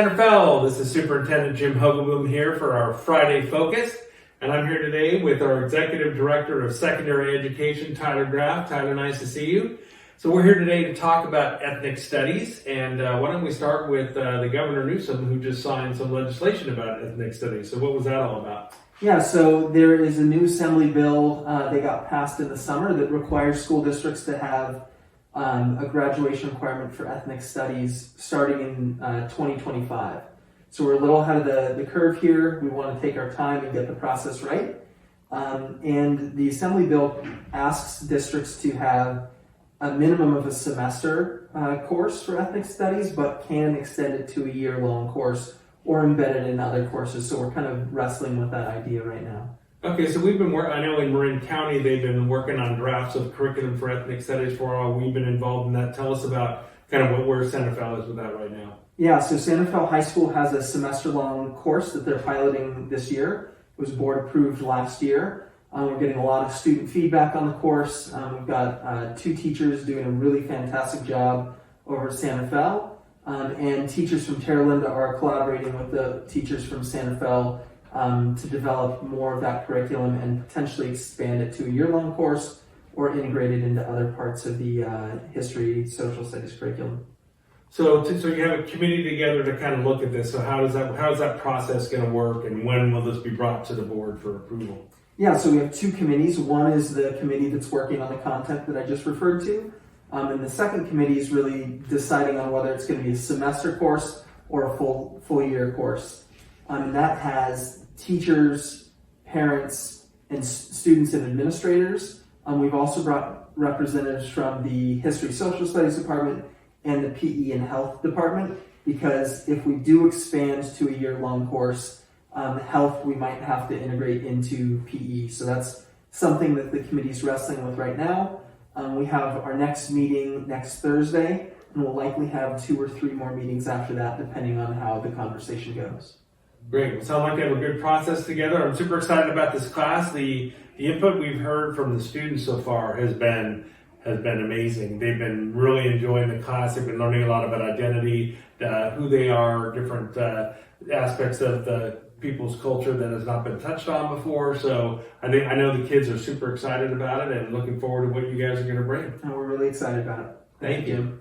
Santa Fe. This is Superintendent Jim Hogaboom here for our Friday Focus. And I'm here today with our Executive Director of Secondary Education, Tyler Graff. Tyler, nice to see you. So we're here today to talk about ethnic studies. And why don't we start with the Governor Newsom, who just signed some legislation about ethnic studies. So what was that all about? Yeah, so there is a new assembly bill that got passed in the summer that requires school districts to have a graduation requirement for ethnic studies starting in 2025. So we're a little ahead of the curve here. We want to take our time and get the process right. And the assembly bill asks districts to have a minimum of a semester course for ethnic studies, but can extend it to a year-long course or embed it in other courses. So we're kind of wrestling with that idea right now. Okay, so we've been I know in Marin County, they've been working on drafts of curriculum for ethnic studies for a while. We've been involved in that. Tell us about kind of where Santa Fe is with that right now. Yeah, so Santa Fe High School has a semester-long course that they're piloting this year. It was board approved last year. We're getting a lot of student feedback on the course. We've got 2 teachers doing a really fantastic job over at Santa Fe. And teachers from Terra Linda are collaborating with the teachers from Santa Fe to develop more of that curriculum and potentially expand it to a year-long course or integrate it into other parts of the history, social studies curriculum. So you have a committee together to kind of look at this. So how is that process going to work, and when will this be brought to the board for approval? Yeah, so we have 2 committees. One is the committee that's working on the content that I just referred to. And the second committee is really deciding on whether it's going to be a semester course or a full year course. And that has teachers, parents, and students and administrators. We've also brought representatives from the History Social Studies Department and the PE and Health Department, because if we do expand to a year-long course, health we might have to integrate into PE. So that's something that the committee's wrestling with right now. We have our next meeting next Thursday, and we'll likely have 2 or 3 more meetings after that, depending on how the conversation goes. Great. It sounds like you have a good process together. I'm super excited about this class. The input we've heard from the students so far has been amazing. They've been really enjoying the class. They've been learning a lot about identity, who they are, different aspects of the people's culture that has not been touched on before. So I know the kids are super excited about it and looking forward to what you guys are going to bring. And we're really excited about it. Thank you.